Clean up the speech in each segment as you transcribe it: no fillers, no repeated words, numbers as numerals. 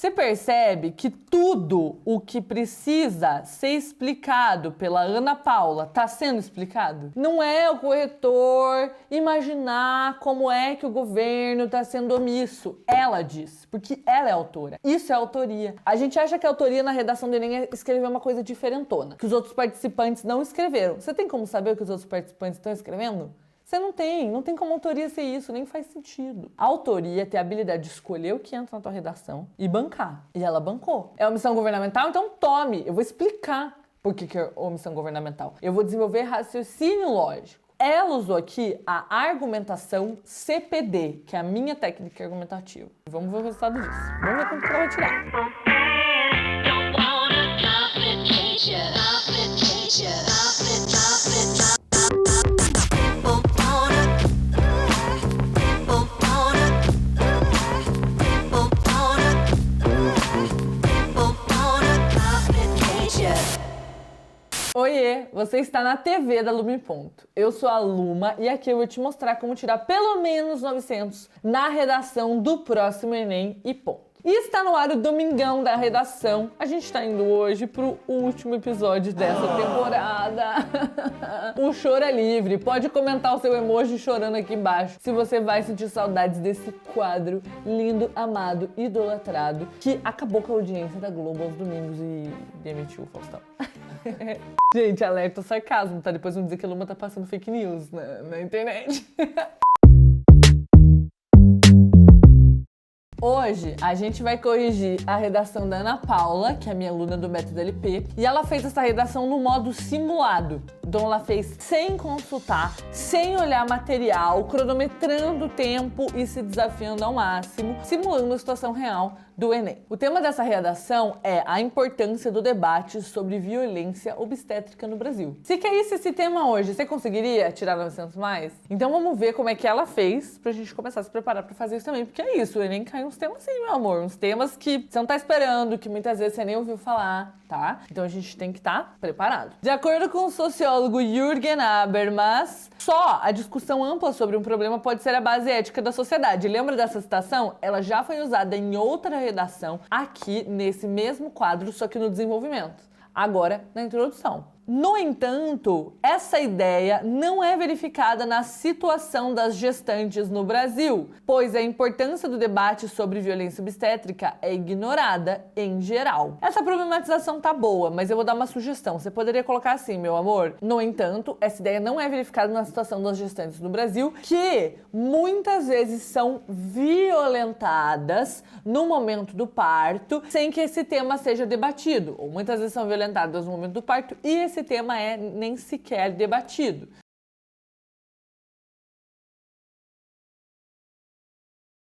Você percebe que tudo o que precisa ser explicado pela Ana Paula está sendo explicado? Não é o corretor imaginar como é que o governo está sendo omisso. Ela diz, porque ela é autora. Isso é autoria. A gente acha que a autoria na redação do Enem é escrever uma coisa diferentona, que os outros participantes não escreveram. Você tem como saber o que os outros participantes estão escrevendo? Você não tem como autoria ser isso, nem faz sentido. A autoria é ter a habilidade de escolher o que entra na tua redação e bancar. E ela bancou. É omissão governamental? Então tome. Eu vou explicar por que é omissão governamental. Eu vou desenvolver raciocínio lógico. Ela usou aqui a argumentação CPD, que é a minha técnica argumentativa. Vamos ver o resultado disso. Vamos ver quanto que ela vai tirar. Oiê, você está na TV da Lume.. Eu sou a Luma e aqui eu vou te mostrar como tirar pelo menos 900 na redação do próximo Enem e ponto. E está no ar o Domingão da Redação. A gente está indo hoje pro último episódio dessa temporada. O choro é livre. Pode comentar o seu emoji chorando aqui embaixo se você vai sentir saudades desse quadro lindo, amado, idolatrado que acabou com a audiência da Globo aos domingos e demitiu o Faustão. Gente, alerta sarcasmo, tá? Depois vão dizer que a Luma tá passando fake news na internet. Hoje a gente vai corrigir a redação da Ana Paula, que é a minha aluna do Método LP, e ela fez essa redação no modo simulado. Então ela fez sem consultar, sem olhar material, cronometrando o tempo e se desafiando ao máximo, simulando a situação real do Enem. O tema dessa redação é a importância do debate sobre violência obstétrica no Brasil. Se caísse esse tema hoje, você conseguiria tirar 900 mais? Então vamos ver como é que ela fez pra gente começar a se preparar pra fazer isso também, porque é isso, o Enem cai uns temas assim, meu amor, uns temas que você não tá esperando, que muitas vezes você nem ouviu falar, tá? Então a gente tem que estar preparado. De acordo com o sociólogo Jürgen Habermas, só a discussão ampla sobre um problema pode ser a base ética da sociedade. Lembra dessa citação? Ela já foi usada em outra redação aqui nesse mesmo quadro, só que no desenvolvimento. Agora, na introdução. No entanto, essa ideia não é verificada na situação das gestantes no Brasil, pois a importância do debate sobre violência obstétrica é ignorada em geral. Essa problematização tá boa, mas eu vou dar uma sugestão. Você poderia colocar assim, meu amor. No entanto, essa ideia não é verificada na situação das gestantes no Brasil, que muitas vezes são violentadas no momento do parto, sem que esse tema seja debatido. Ou muitas vezes são violentadas no momento do parto e esse tema é nem sequer debatido.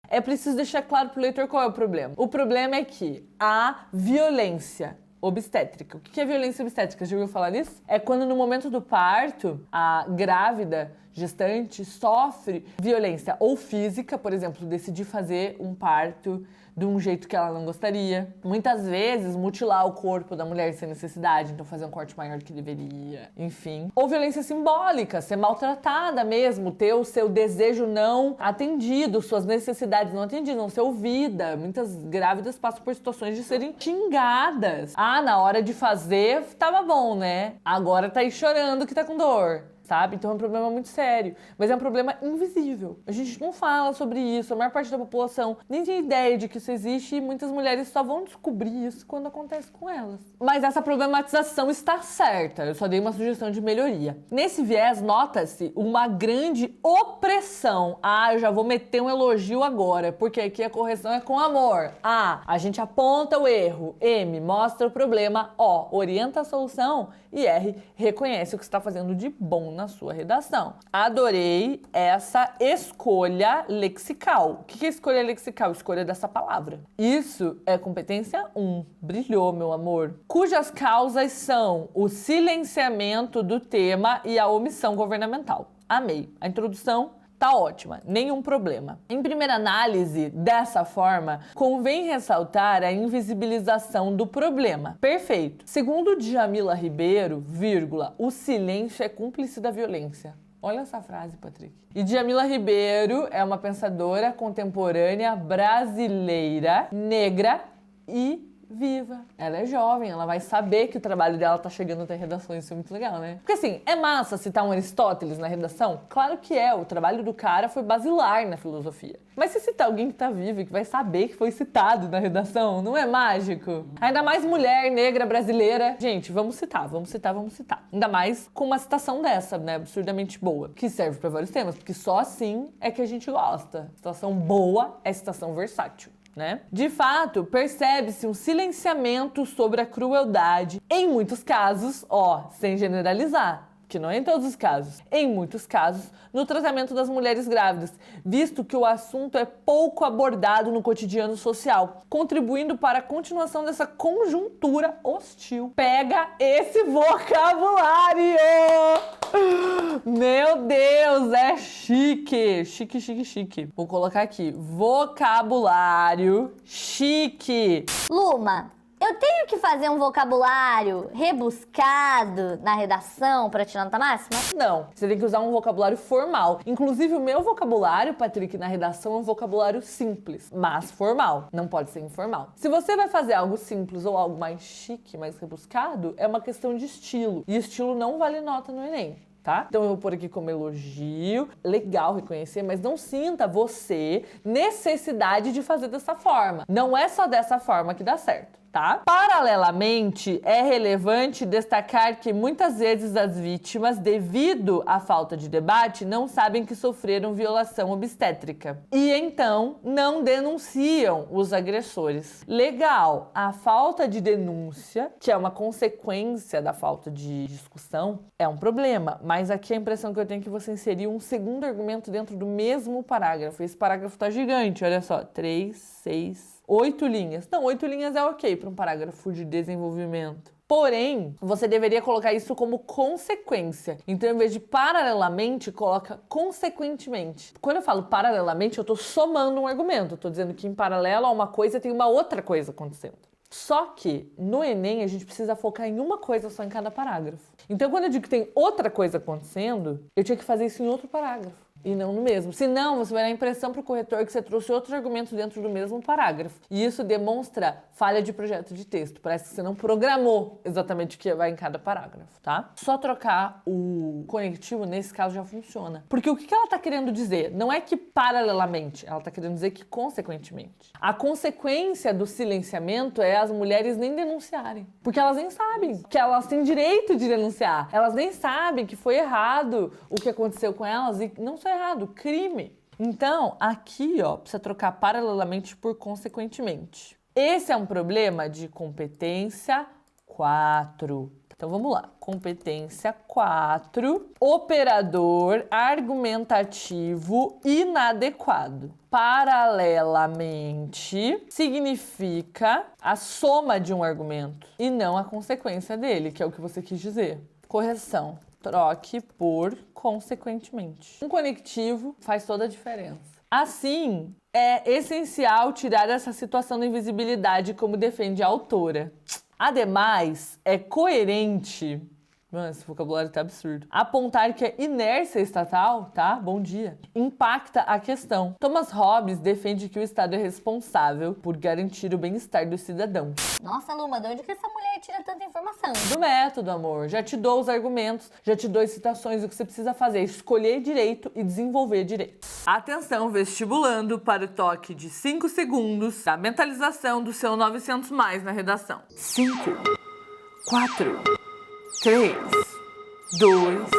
É preciso deixar claro para o leitor qual é o problema. O problema é que a violência obstétrica. O que é violência obstétrica? Já ouviu falar nisso? É quando no momento do parto, a grávida, gestante, sofre violência ou física, por exemplo, decidir fazer um parto de um jeito que ela não gostaria. Muitas vezes, mutilar o corpo da mulher sem necessidade, então fazer um corte maior do que deveria, enfim. Ou violência simbólica, ser maltratada mesmo, ter o seu desejo não atendido, suas necessidades não atendidas, não ser ouvida. Muitas grávidas passam por situações de serem xingadas. Ah, na hora de fazer, tava bom, né? Agora tá aí chorando que tá com dor. Sabe? Então é um problema muito sério, mas é um problema invisível. A gente não fala sobre isso, a maior parte da população nem tem ideia de que isso existe e muitas mulheres só vão descobrir isso quando acontece com elas. Mas essa problematização está certa, eu só dei uma sugestão de melhoria. Nesse viés, nota-se uma grande opressão. Ah, eu já vou meter um elogio agora, porque aqui a correção é com amor. A, a gente aponta o erro. M, mostra o problema. O, orienta a solução. E R, reconhece o que está fazendo de bom na sua redação. Adorei essa escolha lexical. O que é escolha lexical? Escolha dessa palavra. Isso é competência 1. Brilhou, meu amor. Cujas causas são o silenciamento do tema e a omissão governamental. Amei. A introdução tá ótima, nenhum problema. Em primeira análise, dessa forma, convém ressaltar a invisibilização do problema. Perfeito. Segundo Djamila Ribeiro, vírgula, o silêncio é cúmplice da violência. Olha essa frase, Patrick. E Djamila Ribeiro é uma pensadora contemporânea brasileira, negra, e viva. Ela é jovem, ela vai saber que o trabalho dela tá chegando até a redação, isso é muito legal, né? Porque assim, é massa citar um Aristóteles na redação? Claro que é, o trabalho do cara foi basilar na filosofia. Mas se citar alguém que tá vivo e que vai saber que foi citado na redação, não é mágico? Ainda mais mulher, negra, brasileira. Gente, vamos citar. Ainda mais com uma citação dessa, né, absurdamente boa, que serve pra vários temas, porque só assim é que a gente gosta. Citação boa é citação versátil. Né? De fato, percebe-se um silenciamento sobre a crueldade, em muitos casos, sem generalizar, que não é em todos os casos, em muitos casos, no tratamento das mulheres grávidas, visto que o assunto é pouco abordado no cotidiano social, contribuindo para a continuação dessa conjuntura hostil. Pega esse vocabulário! Meu Deus, é chique! Chique. Vou colocar aqui, vocabulário chique. Luma, eu tenho que fazer um vocabulário rebuscado na redação pra tirar nota máxima? Não, você tem que usar um vocabulário formal. Inclusive, o meu vocabulário, Patrick, na redação é um vocabulário simples, mas formal. Não pode ser informal. Se você vai fazer algo simples ou algo mais chique, mais rebuscado, é uma questão de estilo. E estilo não vale nota no Enem. Tá? Então eu vou pôr aqui como elogio, legal reconhecer, mas não sinta você necessidade de fazer dessa forma. Não é só dessa forma que dá certo. Tá? Paralelamente, é relevante destacar que muitas vezes as vítimas, devido à falta de debate, não sabem que sofreram violação obstétrica e então não denunciam os agressores. Legal, a falta de denúncia, que é uma consequência da falta de discussão, é um problema, mas aqui a impressão que eu tenho é que você inseriu um segundo argumento dentro do mesmo parágrafo. Esse parágrafo tá gigante, olha só, 3, 6... 8 linhas. Não, 8 linhas é ok para um parágrafo de desenvolvimento. Porém, você deveria colocar isso como consequência. Então, em vez de paralelamente, coloca consequentemente. Quando eu falo paralelamente, eu estou somando um argumento. Eu estou dizendo que em paralelo a uma coisa tem uma outra coisa acontecendo. Só que no Enem a gente precisa focar em uma coisa só em cada parágrafo. Então, quando eu digo que tem outra coisa acontecendo, eu tinha que fazer isso em outro parágrafo. E não no mesmo. Senão, você vai dar a impressão para o corretor que você trouxe outros argumentos dentro do mesmo parágrafo. E isso demonstra falha de projeto de texto. Parece que você não programou exatamente o que vai em cada parágrafo, tá? Só trocar o conectivo, nesse caso, já funciona. Porque o que ela está querendo dizer? Não é que paralelamente, ela está querendo dizer que consequentemente. A consequência do silenciamento é as mulheres nem denunciarem. Porque elas nem sabem que elas têm direito de denunciar. Elas nem sabem que foi errado o que aconteceu com elas e não só errado, crime. Então, aqui, precisa trocar paralelamente por consequentemente. Esse é um problema de competência 4. Então, vamos lá. Competência 4. Operador argumentativo inadequado. Paralelamente significa a soma de um argumento e não a consequência dele, que é o que você quis dizer. Correção. Troque por consequentemente. Um conectivo faz toda a diferença. Assim, é essencial tirar essa situação da invisibilidade, como defende a autora. Ademais, é coerente... Mano, esse vocabulário tá absurdo. Apontar que a inércia estatal, tá? Bom dia. Impacta a questão. Thomas Hobbes defende que o Estado é responsável por garantir o bem-estar dos cidadãos. Nossa, Luma, de onde que essa mulher tira tanta informação? Do método, amor. Já te dou os argumentos, já te dou as citações. O que você precisa fazer é escolher direito e desenvolver direito. Atenção, vestibulando, para o toque de 5 segundos da mentalização do seu 900 mais na redação. 5, 4... 3, 2,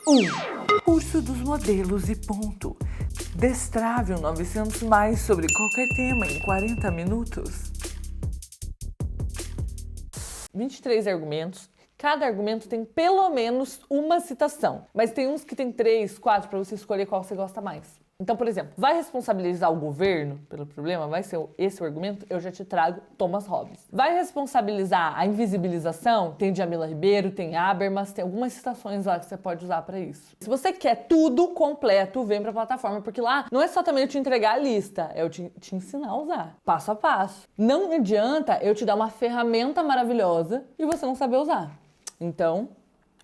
1. Curso dos modelos e ponto. Destrave o 900 mais sobre qualquer tema em 40 minutos. 23 argumentos. Cada argumento tem pelo menos uma citação. Mas tem uns que tem 3, 4 para você escolher qual você gosta mais. Então, por exemplo, vai responsabilizar o governo pelo problema? Vai ser esse o argumento? Eu já te trago Thomas Hobbes. Vai responsabilizar a invisibilização? Tem Djamila Ribeiro, tem Habermas, tem algumas citações lá que você pode usar para isso. Se você quer tudo completo, vem para a plataforma, porque lá não é só também eu te entregar a lista, é eu te ensinar a usar, passo a passo. Não adianta eu te dar uma ferramenta maravilhosa e você não saber usar. Então...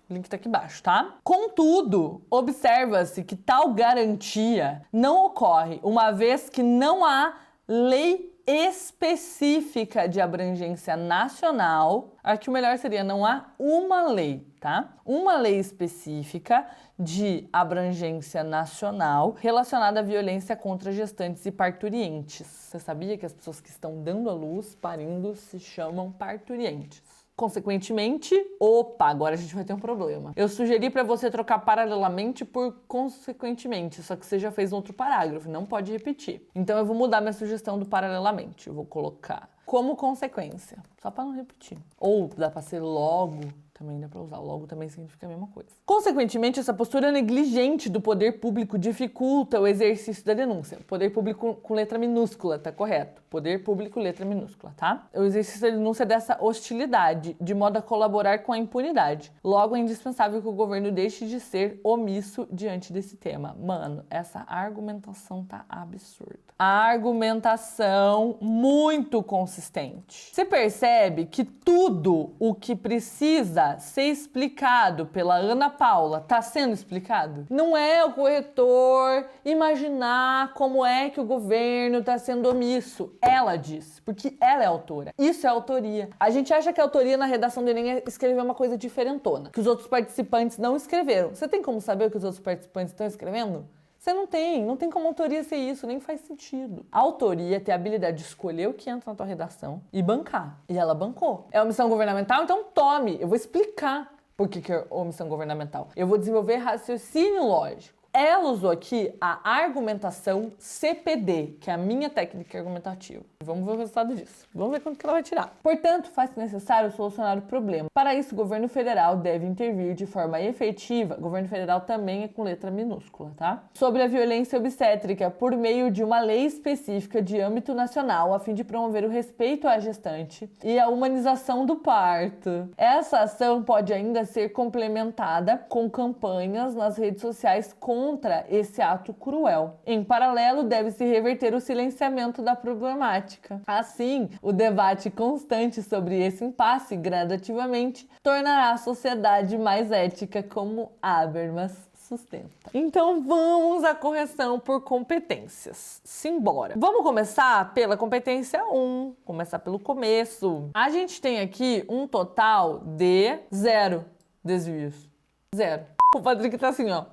o link tá aqui embaixo, tá? Contudo, observa-se que tal garantia não ocorre, uma vez que não há lei específica de abrangência nacional. Aqui o melhor seria não há uma lei, tá? Uma lei específica de abrangência nacional relacionada à violência contra gestantes e parturientes. Você sabia que as pessoas que estão dando à luz, parindo, se chamam parturientes? Consequentemente, opa, agora a gente vai ter um problema. Eu sugeri para você trocar paralelamente por consequentemente, só que você já fez um outro parágrafo, não pode repetir. Então eu vou mudar minha sugestão do paralelamente. Eu vou colocar como consequência, só para não repetir. Ou dá para ser logo, também dá para usar. Logo também significa a mesma coisa. Consequentemente, essa postura negligente do poder público dificulta o exercício da denúncia. Poder público com letra minúscula, tá correto? Poder público, letra minúscula, tá? O exercício da denúncia dessa hostilidade, de modo a colaborar com a impunidade. Logo, é indispensável que o governo deixe de ser omisso diante desse tema. Mano, essa argumentação tá absurda. A argumentação muito consistente. Você percebe que tudo o que precisa ser explicado pela Ana Paula tá sendo explicado? Não é o corretor imaginar como é que o governo tá sendo omisso. Ela diz, porque ela é autora. Isso é autoria. A gente acha que a autoria na redação do Enem é escrever uma coisa diferentona, que os outros participantes não escreveram. Você tem como saber o que os outros participantes estão escrevendo? Você não tem como autoria ser isso, nem faz sentido. A autoria é ter a habilidade de escolher o que entra na tua redação e bancar. E ela bancou. É omissão governamental? Então tome. Eu vou explicar por que é omissão governamental. Eu vou desenvolver raciocínio lógico. Ela usou aqui a argumentação CPD, que é a minha técnica argumentativa. Vamos ver o resultado disso. Vamos ver quanto que ela vai tirar. Portanto, faz-se necessário solucionar o problema. Para isso, o governo federal deve intervir de forma efetiva. O governo federal também é com letra minúscula, tá? Sobre a violência obstétrica por meio de uma lei específica de âmbito nacional, a fim de promover o respeito à gestante e a humanização do parto. Essa ação pode ainda ser complementada com campanhas nas redes sociais contra esse ato cruel. Em paralelo, deve-se reverter o silenciamento da problemática. Assim, o debate constante sobre esse impasse gradativamente tornará a sociedade mais ética, como Habermas sustenta. Então vamos à correção por competências. Simbora. Vamos começar pela competência 1. Começar pelo começo. A gente tem aqui um total de 0 desvios. 0. O Patrick tá assim, ó.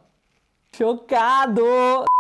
Chocado!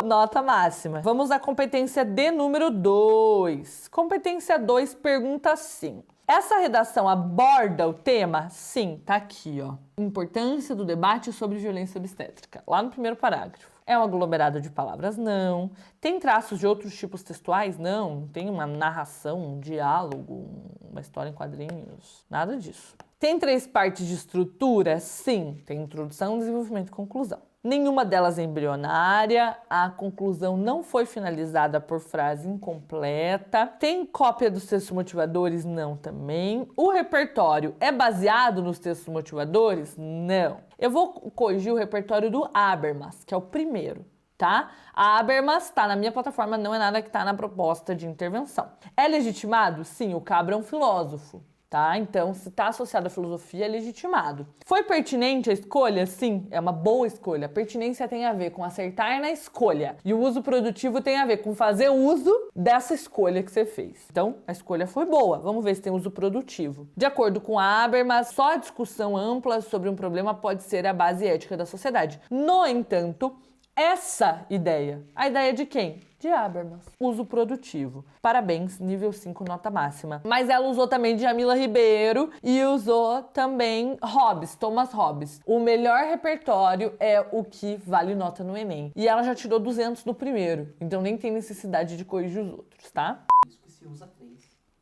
Nota máxima. Vamos à competência de número 2. Competência 2 pergunta assim. Essa redação aborda o tema? Sim, tá aqui, ó. Importância do debate sobre violência obstétrica. Lá no primeiro parágrafo. É um aglomerado de palavras? Não. Tem traços de outros tipos textuais? Não. Tem uma narração, um diálogo, uma história em quadrinhos? Nada disso. Tem 3 partes de estrutura? Sim. Tem introdução, desenvolvimento e conclusão. Nenhuma delas é embrionária, a conclusão não foi finalizada por frase incompleta. Tem cópia dos textos motivadores? Não, também. O repertório é baseado nos textos motivadores? Não. Eu vou corrigir o repertório do Habermas, que é o primeiro, tá? A Habermas está na minha plataforma, não é nada que está na proposta de intervenção. É legitimado? Sim, o Cabra é um filósofo. Tá? Então, se está associado à filosofia, é legitimado. Foi pertinente a escolha? Sim, é uma boa escolha. A pertinência tem a ver com acertar na escolha. E o uso produtivo tem a ver com fazer uso dessa escolha que você fez. Então, a escolha foi boa. Vamos ver se tem uso produtivo. De acordo com a Habermas, só a discussão ampla sobre um problema pode ser a base ética da sociedade. No entanto, essa ideia, a ideia de quem? De Habermas. Uso produtivo. Parabéns, nível 5, nota máxima. Mas ela usou também Djamila Ribeiro e usou também Hobbes, Thomas Hobbes. O melhor repertório é o que vale nota no Enem. E ela já tirou 200 no primeiro, então nem tem necessidade de corrigir os outros, tá? Isso que se usa 3.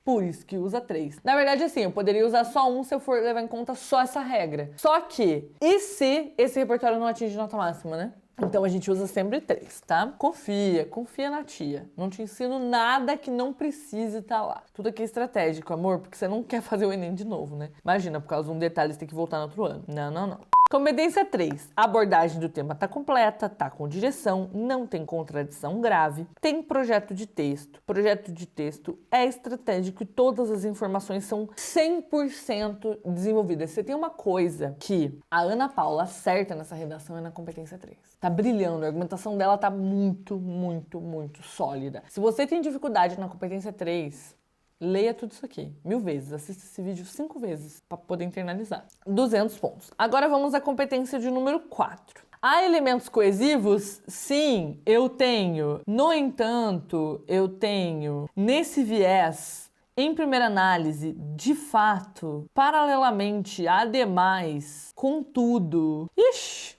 Por isso que usa 3. Na verdade, assim, eu poderia usar só um se eu for levar em conta só essa regra. Só que, e se esse repertório não atinge nota máxima, né? Então a gente usa sempre 3, tá? Confia na tia. Não te ensino nada que não precise estar lá. Tudo aqui é estratégico, amor, porque você não quer fazer o Enem de novo, né? Imagina, por causa de um detalhe, você tem que voltar no outro ano. Não. Competência 3. A abordagem do tema tá completa, tá com direção, não tem contradição grave, tem projeto de texto. Projeto de texto é estratégico e todas as informações são 100% desenvolvidas. Você tem uma coisa que a Ana Paula acerta nessa redação é na competência 3. Tá brilhando, a argumentação dela tá muito, muito, muito sólida. Se você tem dificuldade na competência 3, leia tudo isso aqui, 1000 vezes. Assista esse vídeo 5 vezes para poder internalizar. 200 pontos. Agora vamos à competência de número 4. Há elementos coesivos? Sim, eu tenho. No entanto, eu tenho nesse viés, em primeira análise, de fato, paralelamente, ademais, contudo.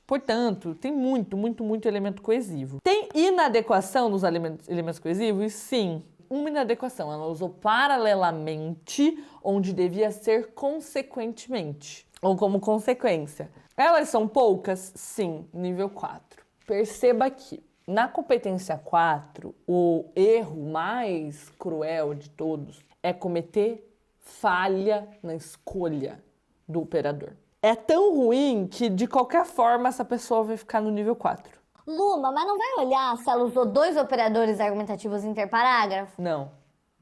Portanto, tem muito, muito, muito elemento coesivo. Tem inadequação nos elementos coesivos? Sim. Uma inadequação, ela usou paralelamente, onde devia ser consequentemente, ou como consequência. Elas são poucas? Sim, nível 4. Perceba que na competência 4, o erro mais cruel de todos é cometer falha na escolha do operador. É tão ruim que, de qualquer forma, essa pessoa vai ficar no nível 4. Luma, mas não vai olhar se ela usou 2 operadores argumentativos interparágrafo? Não.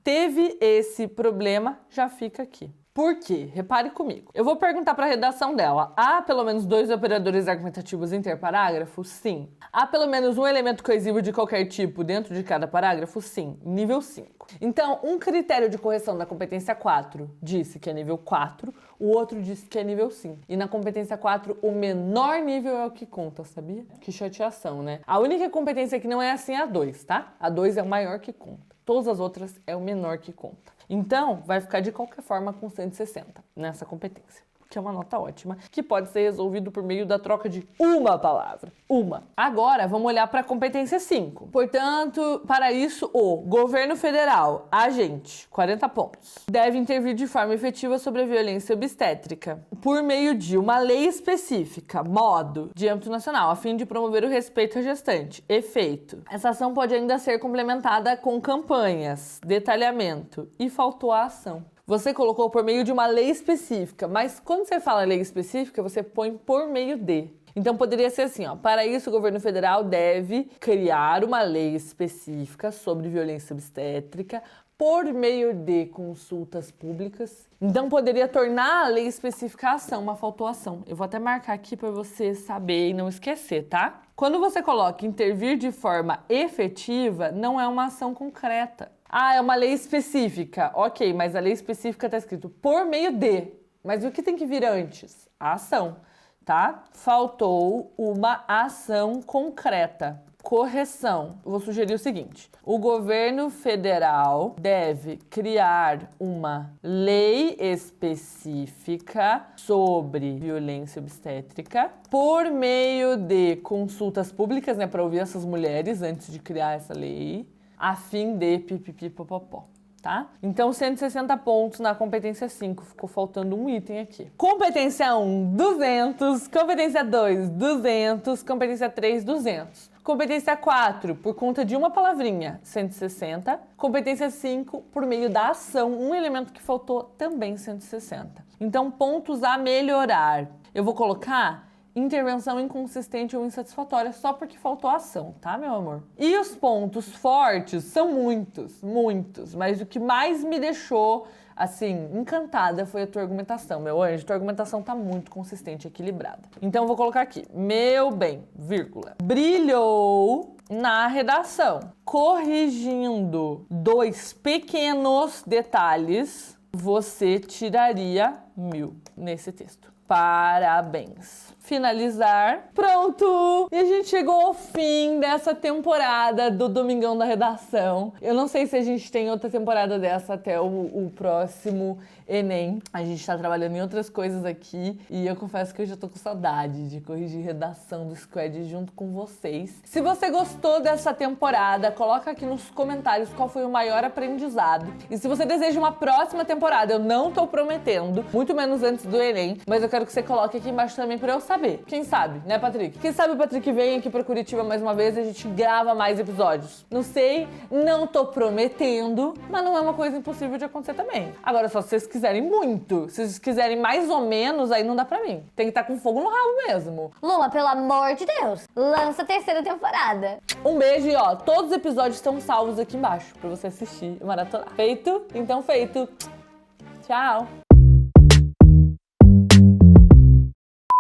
Teve esse problema, já fica aqui. Por quê? Repare comigo. Eu vou perguntar para a redação dela. Há pelo menos 2 operadores argumentativos interparágrafo? Sim. Há pelo menos um elemento coesivo de qualquer tipo dentro de cada parágrafo? Sim. Nível 5. Então, um critério de correção da competência 4 disse que é nível 4, o outro disse que é nível 5. E na competência 4, o menor nível é o que conta, sabia? Que chateação, né? A única competência que não é assim é a 2, tá? A 2 é o maior que conta. Todas as outras é o menor que conta. Então, vai ficar de qualquer forma com 160 nessa competência, que é uma nota ótima, que pode ser resolvido por meio da troca de uma palavra. Uma. Agora, vamos olhar para a competência 5. Portanto, para isso, o governo federal, agente, 40 pontos, deve intervir de forma efetiva sobre a violência obstétrica por meio de uma lei específica, modo, de âmbito nacional, a fim de promover o respeito à gestante. Efeito. Essa ação pode ainda ser complementada com campanhas, detalhamento, e faltou a ação. Você colocou por meio de uma lei específica, mas quando você fala lei específica, você põe por meio de. Então poderia ser assim, ó, para isso o governo federal deve criar uma lei específica sobre violência obstétrica por meio de consultas públicas. Então poderia tornar a lei específica a ação, mas faltou ação. Eu vou até marcar aqui para você saber e não esquecer, tá? Quando você coloca intervir de forma efetiva, não é uma ação concreta. Ah, é uma lei específica. Ok, mas a lei específica está escrito por meio de. Mas o que tem que vir antes? A ação, tá? Faltou uma ação concreta. Correção. Vou sugerir o seguinte. O governo federal deve criar uma lei específica sobre violência obstétrica por meio de consultas públicas, né, para ouvir essas mulheres antes de criar essa lei, a fim de pipipipopopó, tá? Então, 160 pontos na competência 5, ficou faltando um item aqui. Competência 1, 200. Competência 2, 200. Competência 3, 200. Competência 4, por conta de uma palavrinha, 160. Competência 5, por meio da ação, um elemento que faltou, também 160. Então, pontos a melhorar. Eu vou colocar intervenção inconsistente ou insatisfatória só porque faltou ação, tá, meu amor? E os pontos fortes são muitos, muitos, mas o que mais me deixou, assim, encantada foi a tua argumentação, meu anjo. Tua argumentação tá muito consistente e equilibrada. Então eu vou colocar aqui, meu bem, vírgula, brilhou na redação, corrigindo 2 pequenos detalhes, você tiraria 1000 nesse texto. Parabéns. Finalizar. Pronto! E a gente chegou ao fim dessa temporada do Domingão da Redação. Eu não sei se a gente tem outra temporada dessa até o próximo Enem. A gente tá trabalhando em outras coisas aqui e eu confesso que eu já tô com saudade de corrigir redação do Squad junto com vocês. Se você gostou dessa temporada, coloca aqui nos comentários qual foi o maior aprendizado. E se você deseja uma próxima temporada, eu não tô prometendo, muito menos antes do Enem, mas eu quero quero que você coloque aqui embaixo também pra eu saber. Quem sabe, né, Patrick? Quem sabe o Patrick vem aqui pra Curitiba mais uma vez e a gente grava mais episódios. Não sei, não tô prometendo, mas não é uma coisa impossível de acontecer também. Agora, só se vocês quiserem muito, se vocês quiserem mais ou menos, aí não dá pra mim. Tem que estar com fogo no rabo mesmo. Luma, pelo amor de Deus, lança a terceira temporada. Um beijo e ó, todos os episódios estão salvos aqui embaixo pra você assistir e maratonar. Feito? Então feito. Tchau.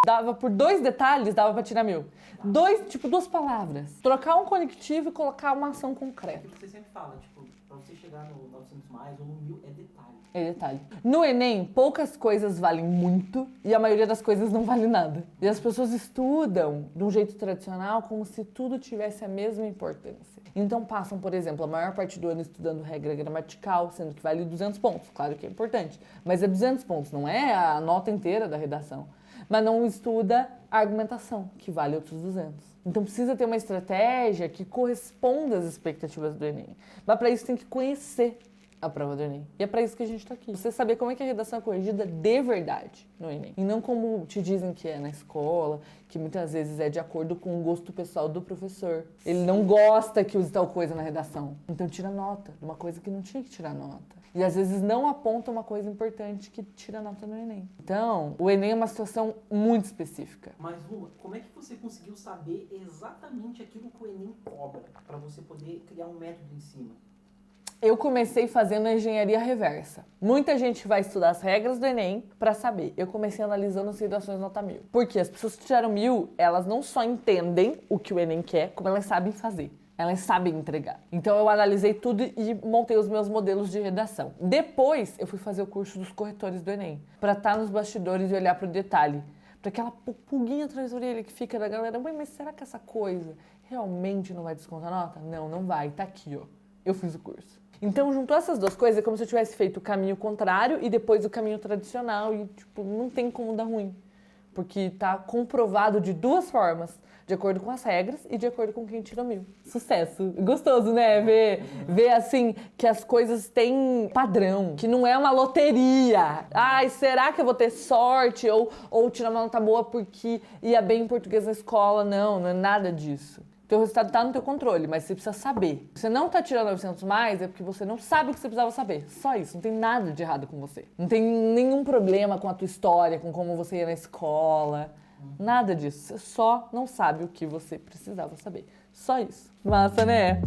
Dava por 2 detalhes, dava pra tirar 1000. Duas palavras. Trocar um conectivo e colocar uma ação concreta. Você sempre fala, tipo, pra você chegar no 900 mais ou no 1000 é detalhe. É detalhe. No Enem, poucas coisas valem muito e a maioria das coisas não vale nada. E as pessoas estudam de um jeito tradicional como se tudo tivesse a mesma importância. Então passam, por exemplo, a maior parte do ano estudando regra gramatical, sendo que vale 200 pontos. Claro que é importante, mas é 200 pontos, não é a nota inteira da redação. Mas não estuda a argumentação, que vale outros 200. Então precisa ter uma estratégia que corresponda às expectativas do Enem. Mas para isso tem que conhecer a prova do Enem. E é para isso que a gente está aqui. Você saber como é que a redação é corrigida de verdade no Enem. E não como te dizem que é na escola, que muitas vezes é de acordo com o gosto pessoal do professor. Ele não gosta que use tal coisa na redação. Então tira nota de uma coisa que não tinha que tirar nota. E às vezes não aponta uma coisa importante que tira nota no Enem. Então, o Enem é uma situação muito específica. Mas, Luma, como é que você conseguiu saber exatamente aquilo que o Enem cobra, para você poder criar um método em cima? Eu comecei fazendo a engenharia reversa. Muita gente vai estudar as regras do Enem para saber. Eu comecei analisando as redações nota 1000. Porque as pessoas que tiraram 1000, elas não só entendem o que o Enem quer, como elas sabem fazer. Elas sabem entregar. Então eu analisei tudo e montei os meus modelos de redação. Depois eu fui fazer o curso dos corretores do Enem, para estar nos bastidores e olhar para o detalhe. Para aquela pulguinha atrás da orelha que fica da galera, mãe, mas será que essa coisa realmente não vai descontar nota? Não, não vai, tá aqui, ó. Eu fiz o curso. Então juntou essas duas coisas, é como se eu tivesse feito o caminho contrário e depois o caminho tradicional e, tipo, não tem como dar ruim. Porque tá comprovado de duas formas, de acordo com as regras e de acordo com quem tirou 1000. Sucesso. Gostoso, né? Ver assim, que as coisas têm padrão, que não é uma loteria. Ai, será que eu vou ter sorte ou tirar uma nota boa porque ia bem em português na escola? Não, não é nada disso. Teu resultado tá no teu controle, mas você precisa saber. Você não tá tirando 900 mais é porque você não sabe o que você precisava saber. Só isso, não tem nada de errado com você. Não tem nenhum problema com a tua história, com como você ia na escola. Nada disso. Você só não sabe o que você precisava saber. Só isso. Massa, né?